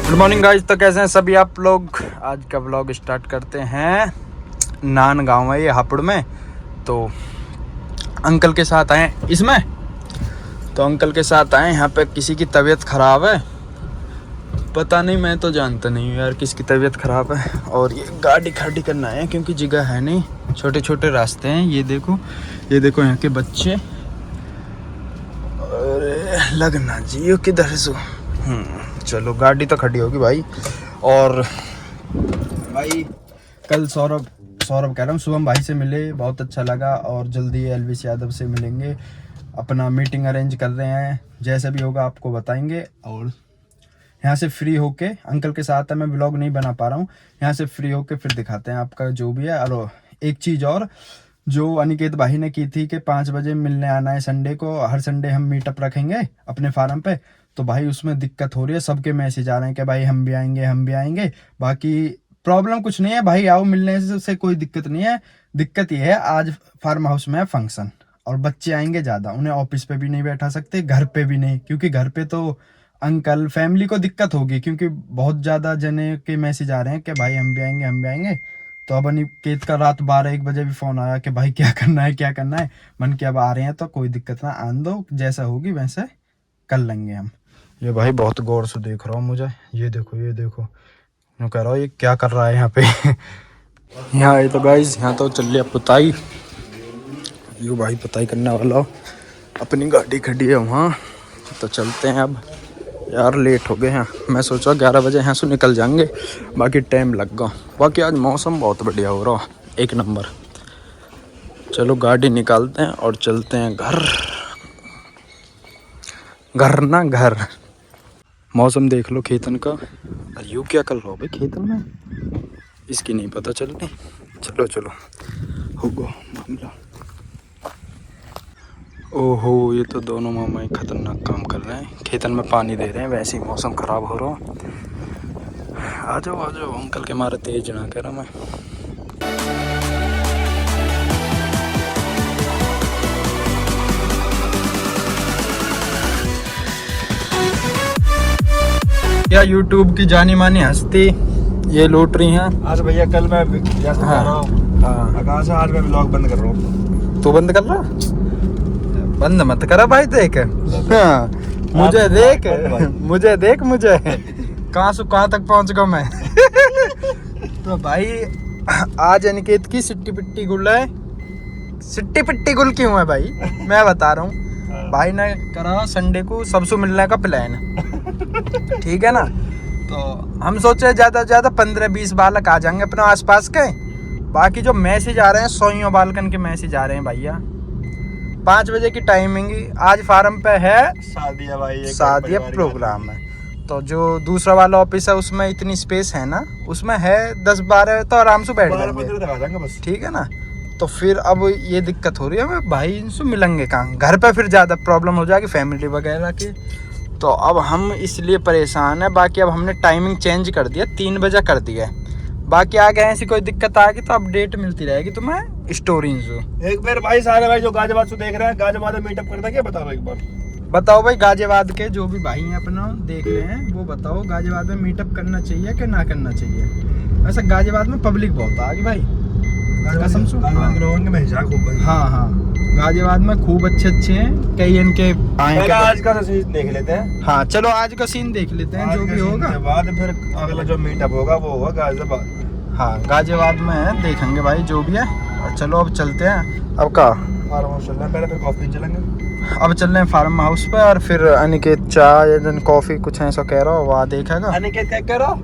Good morning guys. तो कैसे हैं सभी आप लोग। आज का व्लॉग स्टार्ट करते हैं। नान गांव है ये हापुड़ में। तो अंकल के साथ आए इसमें। तो अंकल के साथ आए, यहाँ पे किसी की तबीयत ख़राब है। पता नहीं, मैं तो जानता नहीं हूँ यार किसकी तबीयत ख़राब है। और ये गाड़ी खड़ी करना है क्योंकि जगह है नहीं, छोटे छोटे रास्ते हैं। ये देखो यहाँ के बच्चे। अरे लगना जी किधर से। चलो गाड़ी तो खड़ी होगी भाई। और भाई कल सौरभ कह रहा हूँ, शुभम भाई से मिले, बहुत अच्छा लगा। और जल्दी एलविश यादव से मिलेंगे, अपना मीटिंग अरेंज कर रहे हैं। जैसे भी होगा आपको बताएंगे। और यहाँ से फ्री होके अंकल के साथ है, मैं व्लॉग नहीं बना पा रहा हूँ। यहाँ से फ्री होके फिर दिखाते हैं आपका जो भी है। और एक चीज़ और, जो अनिकेत भाई ने की थी कि 5 बजे मिलने आना है संडे को। हर संडे हम मीटअप रखेंगे अपने फार्म पे। तो भाई उसमें दिक्कत हो रही है, सबके मैसेज आ रहे हैं कि भाई हम भी आएंगे। बाकी प्रॉब्लम कुछ नहीं है भाई, आओ, मिलने से कोई दिक्कत नहीं है। दिक्कत ये है आज फार्म हाउस में है फंक्शन, और बच्चे आएंगे ज़्यादा, उन्हें ऑफिस पे भी नहीं बैठा सकते, घर पे भी नहीं, क्योंकि घर पे तो अंकल फैमिली को दिक्कत होगी, क्योंकि बहुत ज़्यादा जने के मैसेज आ रहे हैं कि भाई हम भी आएंगे। तो अब अनिकेत का रात 12-1 बजे भी फ़ोन आया कि भाई क्या करना है। मन के अब आ रहे हैं तो कोई दिक्कत ना, आन दो, जैसा होगी वैसे कर लेंगे हम। ये भाई बहुत गौर से देख रहा हूँ मुझे। ये देखो मैं कह रहा हूँ ये क्या कर रहा है यहाँ पे। यहाँ आए तो गाइस, यहाँ तो चल रही है पुताई। यो भाई पुताई करने वाला हो, अपनी गाड़ी खड़ी है वहाँ। तो चलते हैं अब यार, लेट हो गए हैं। मैं सोचा 11 बजे यहाँ से निकल जाएंगे, बाकी टाइम लग गया। बाकी आज मौसम बहुत बढ़िया हो रहा, एक नंबर। चलो गाड़ी निकालते हैं और चलते हैं घर। मौसम देख लो खेतन का। अरे यू क्या कर रहा हो भाई खेतन में, इसकी नहीं पता चल रही। चलो होगा मामला। ओहो, ये तो दोनों मामा ही खतरनाक काम कर रहे हैं, खेतन में पानी दे रहे हैं। वैसे ही मौसम ख़राब हो रहा। आ जाओ अंकल के मारे तेज ना करा मैं। क्या यूट्यूब की जानी मानी हस्ती ये लौट रही हैं आज भैया। कल मैं आकाश आज मैं व्लॉग बंद कर रहा हूँ। तू बंद कर रहा, बंद मत करा भाई। देख मुझे देख कहाँ से कहाँ तक पहुँच गया मैं। तो भाई आज अनिकेत की सिट्टी पिट्टी गुल है। सिट्टी पिट्टी गुल क्यों है भाई, मैं बता रहा हूँ। भाई ने करा संडे को सबसे मिलने का प्लान, ठीक है ना। तो हम सोचे ज़्यादा से ज़्यादा 15-20 बालक आ जाएंगे अपने आसपास के। बाकी जो मैसेज आ रहे हैं 100 बालकन के मैसेज आ रहे हैं भैया। 5 बजे की टाइमिंग आज फार्म पे है, शादी है भाई, शादी प्रोग्राम है। तो जो दूसरा वाला ऑफिस है उसमें इतनी स्पेस है ना, उसमें है 10-12 तो आराम से बैठ जाएंगे बस, ठीक है ना। तो फिर अब ये दिक्कत हो रही है भाई, इनसे मिलेंगे कहाँ, घर पे फिर ज़्यादा प्रॉब्लम हो जाएगी फैमिली वगैरह की। तो अब हम इसलिए परेशान है। बाकी अब हमने टाइमिंग चेंज कर दिया, 3 बजे कर दिया है। बाकी आगे ऐसी कोई दिक्कत आएगी तो अपडेट मिलती रहेगी तुम्हें स्टोरीज। एक बार भाई सारे भाई जो गाजियाबाद से देख रहे हैं, गाजियाबाद में मीटअप करना क्या, बताओ एक बार। बताओ भाई, गाजियाबाद के जो भी भाई हैं अपना देख रहे हैं, वो बताओ गाजियाबाद में मीटअप करना चाहिए कि ना करना चाहिए। वैसे गाजियाबाद में पब्लिक बहुत आ गई भाई, कसम से। हाँ, गाजियाबाद में खूब अच्छे हैं कई इनके। आज का सीन देख लेते हैं। हाँ चलो आज का सीन देख लेते हैं, जो भी होगा बाद फिर अगला जो मीटअप होगा वो होगा गाजियाबाद। हाँ गाजियाबाद में है, देखेंगे भाई जो भी है। और चलो अब चलते हैं। अब का फार्म हाउस चल रहा है, पहले फिर कॉफी चलेंगे। अब चल रहे हैं फार्म हाउस पे, और फिर अनिकेत चाय या कॉफी कुछ ऐसा कह रहा हो, वहाँ देखेगा। अनिकेत क्या कह रहा हो?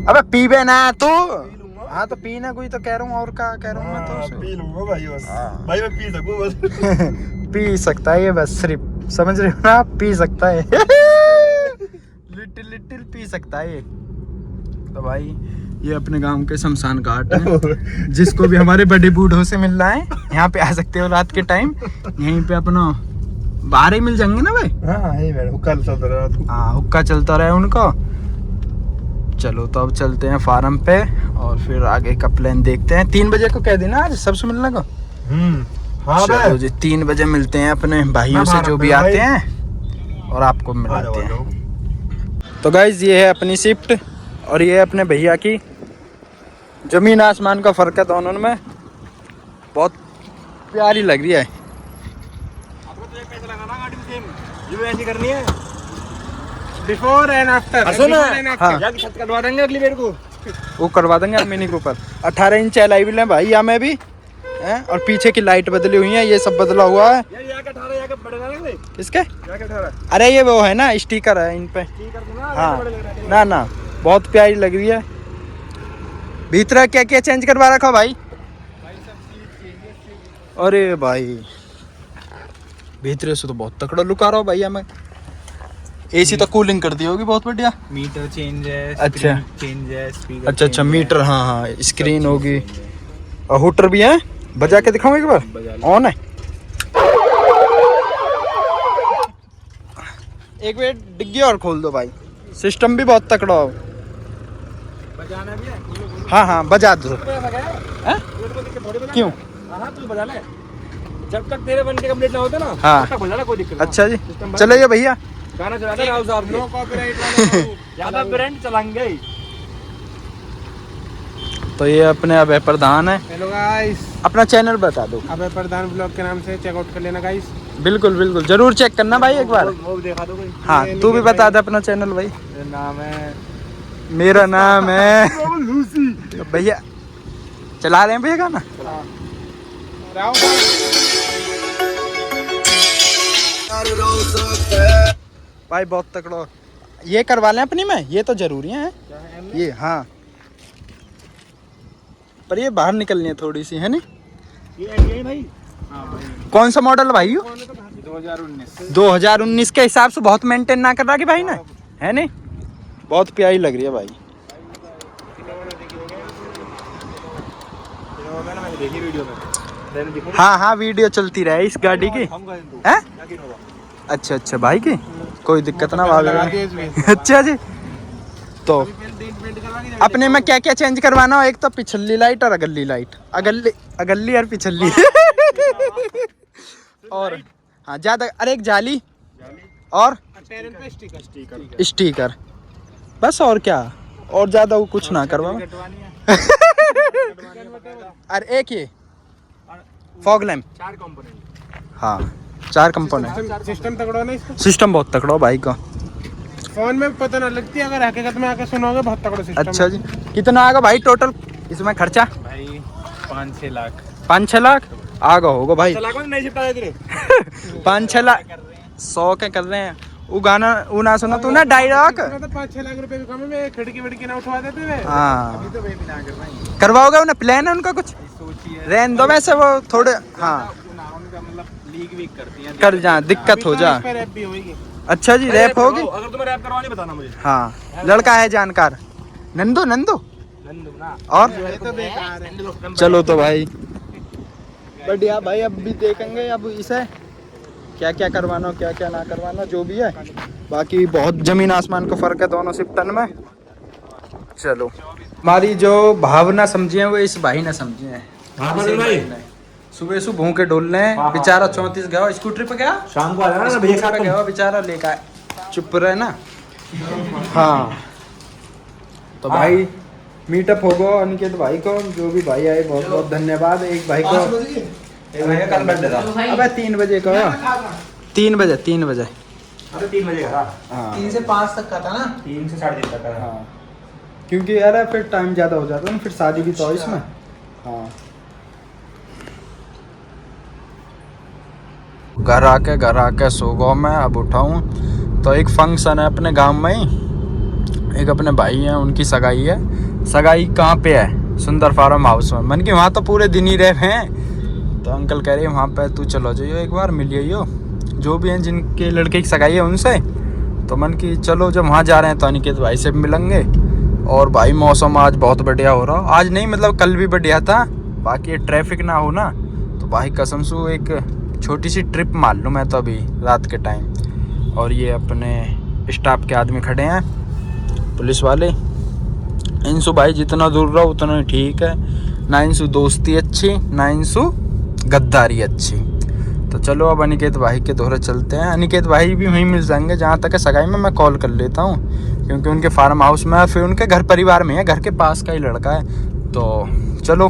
अबे पीबे ना तू। हाँ तो पीना कोई तो कह रहा हूँ, और क्या कह रहा हूँ मैं तो पी लूंगा भाई बस। भाई मैं पी सकूँ बस। पी सकता है ये बस, सिर्फ समझ रहे हो ना, पी सकता है। लिटिल पी सकता है ये। तो भाई ये अपने गांव के शमशान घाट है। जिसको भी हमारे बड़े बूढ़ों से मिलना है यहाँ पे आ सकते हो रात के टाइम। यहीं पे अपना बाहर ही मिल जाएंगे ना भाई। हाँ हुक्का चलता रहा। हाँ हुक्का चलता रहे उनको। चलो तो अब चलते हैं फार्म पे और फिर आगे का प्लान देखते हैं। 3 बजे को कह देना आज सबसे मिलने को। हाँ चलो जी 3 बजे मिलते हैं अपने भाइयों से जो भी आते हैं और आपको मिलाते हैं। तो गाइज ये है अपनी शिफ्ट। और ये अपने भैया की जमीन आसमान का फर्क है दोनों में, बहुत प्यारी लग रही है। आपको तो एक पैसा लगाना गाड़ी में सेम, ये ऐसी करनी है बिफोर एंड आफ्टर। हाँ। जाके छत कटवा देंगे अगली बार को, वो करवा देंगे हम Mini Cooper. 18 inch alloy wheel है भाई यहाँ में भी हैं, और पीछे की लाइट बदली हुई है, ये सब बदला हुआ है। यार यहाँ का 18 यहाँ का बड़े लग रहे, किसके? यहाँ का 18 अरे ये वो है ना स्टिकर है इन पे। ठीक कर दूंगा। हाँ बड़े लग रहे हैं। ना ना बहुत प्यारी लग रही है। भीतर क्या क्या चेंज करवा रखा भाई? अरे भाई भीतर से तो बहुत तकड़ा लुक आ रहा हो भाई हमें। एसी तो कूलिंग कर दी होगी बहुत बढ़िया। मीटर चेंज है, अच्छा चेंज है, स्पीकर अच्छा अच्छा मीटर, हाँ हाँ स्क्रीन होगी और हुटर भी है। बजा के दिखाऊं एक बार, ऑन है। एक मिनट डिग्गी और खोल दो भाई, सिस्टम भी बहुत तकड़ा हो। बजाना भी है। हाँ हाँ बजा दो। हैं? क्यों? हाँ तू बजा ले, जब तक तेरे बनके कंप्लीट ना होते ना हाँ। तब तक बजा ले, कोई दिक्कत नहीं। अच्छा जी चलिए भैया गाना चला दे राव साहब, नो कॉपीराइट वाले ज्यादा ब्रांड चलाएंगे। तो ये अपने अभय प्रधान है। हेलो गाइस, अपना चैनल बता दो। अभय प्रधान ब्लॉग के नाम से चेकआउट कर लेना गाइस। बिल्कुल बिल्कुल जरूर चेक करना भाई एक बार। वो दिखा दो कोई। हाँ तू भी बता दे अपना चैनल भाई। मेरा नाम है, मेरा नाम है भैया। चला रहे हैं भैया गाना। राव भाई बहुत तकड़ा। ये करवा लें अपनी में, ये तो जरूरी है ये। हाँ पर ये बाहर निकलनी है थोड़ी सी, है नी? ये है भाई। हाँ भाई। कौन सा मॉडल भाई? 2019। 2019 के हिसाब से बहुत मेंटेन ना कर रहा कि भाई ना, है नी? बहुत प्यारी लग रही है भाई। मैंने देखी वीडियो में। हाँ हाँ वीडियो चलती रहे इस गाड़ी की। हैं? अच्छा अच्छा भाई की कोई दिक्कत ना भाग। अच्छा जी तो अपने में क्या क्या चेंज करवाना हो? एक तो पिछली लाइट और अगली लाइट, अगली और पिछली और हाँ ज्यादा, अरे एक जाली और स्टिकर बस, और क्या, और ज्यादा वो कुछ ना करवा। अरे एक ये फॉग लैम्प, 4 कंपोनेंट। हाँ 4 कंपोनेंट। सिस्टम तगड़ा ना इसका, सिस्टम बहुत तकड़ा भाई का। फोन में पता ना लगती, अगर हकीकत में आके सुनोगे बहुत तगड़ा सिस्टम। अच्छा जी कितना आएगा भाई टोटल इसमें खर्चा? भाई 5-6 लाख। 5-6 लाख आगा होगा भाई। 5-6 लाख 100 के कर रहे हैं। वो गाना वो ना सुना तू ना डायलॉग? 5-6 लाख रुपए भी कम है, खिड़की विड़की ना उठवा देते थे। हाँ अभी तो वे भी ना कर रहे हैं। करवाओगे उन्हें, प्लान है उनका कुछ? सोचिए रहने दो वैसे वो थोड़े हाँ मतलब लीक वीक करती हैं, कर जा दिक्कत हो जा। रैप भी होगी। अच्छा जी रैप होगी। अगर तुम्हें रैप करवानी बताना मुझे। हाँ लड़का है जानकार, नंदू नंदू। नंदू ना और ये तो बेकार है। चलो तो भाई बढ़िया भाई, अब भी देखेंगे अब इसे क्या क्या करवाना क्या क्या ना करवाना जो भी है। बाकी बहुत जमीन आसमान का फर्क है दोनों सिप्तन में। चलो हमारी जो भावना समझी है वो इस भाई ने समझी है। सुबह सुबह भूखे डोल रहे हैं बेचारा। 34 गया स्कूटर पे गया, शाम को आ जाना स्कूटर पे गया बेचारा लेकर। चुप रहे ना। हाँ तो भाई मीटअप होगा अनिकेत भाई को, जो भी भाई आए बहुत बहुत धन्यवाद। एक भाई को कल बर्थडे था। अबे 3 बजे का, 3 बजे 3 बजे। अरे 3 बजे का। हाँ 3 से 5 तक का था ना, 3 से 3:30 तक का। हाँ क्योंकि यार फिर टाइम ज़्यादा हो जाता है ना, फिर शादी भी तो है इसमें। हाँ घर आके सो गया मैं। अब उठाऊँ तो एक फंक्शन है अपने गांव में ही, एक अपने भाई हैं उनकी सगाई है। सगाई कहाँ पे है? सुंदर फार्म हाउस में। मन की वहाँ तो पूरे दिन ही रहे हैं, तो अंकल कह रहे हैं वहाँ पे तू चलो जाइयो एक बार मिलियो जो भी हैं जिनके लड़के की सगाई है उनसे। तो मन की चलो जब वहाँ जा रहे हैं तो अनिकेत भाई से भी मिलेंगे। और भाई मौसम आज बहुत बढ़िया हो रहा, आज नहीं मतलब कल भी बढ़िया था। बाकी ट्रैफिक ना हो ना तो भाई कसम से एक छोटी सी ट्रिप मार लूँ मैं तो अभी रात के टाइम। और ये अपने स्टाफ के आदमी खड़े हैं पुलिस वाले। इनसु भाई जितना दूर रहो उतना ही ठीक है, ना इनसु दोस्ती अच्छी ना इनसु गद्दारी अच्छी। तो चलो अब अनिकेत भाई के दोहरे चलते हैं। अनिकेत भाई भी वहीं मिल जाएंगे जहाँ तक है सगाई में, मैं कॉल कर लेता हूँ क्योंकि उनके फार्म हाउस में, फिर उनके घर परिवार में है, घर के पास का ही लड़का है। तो चलो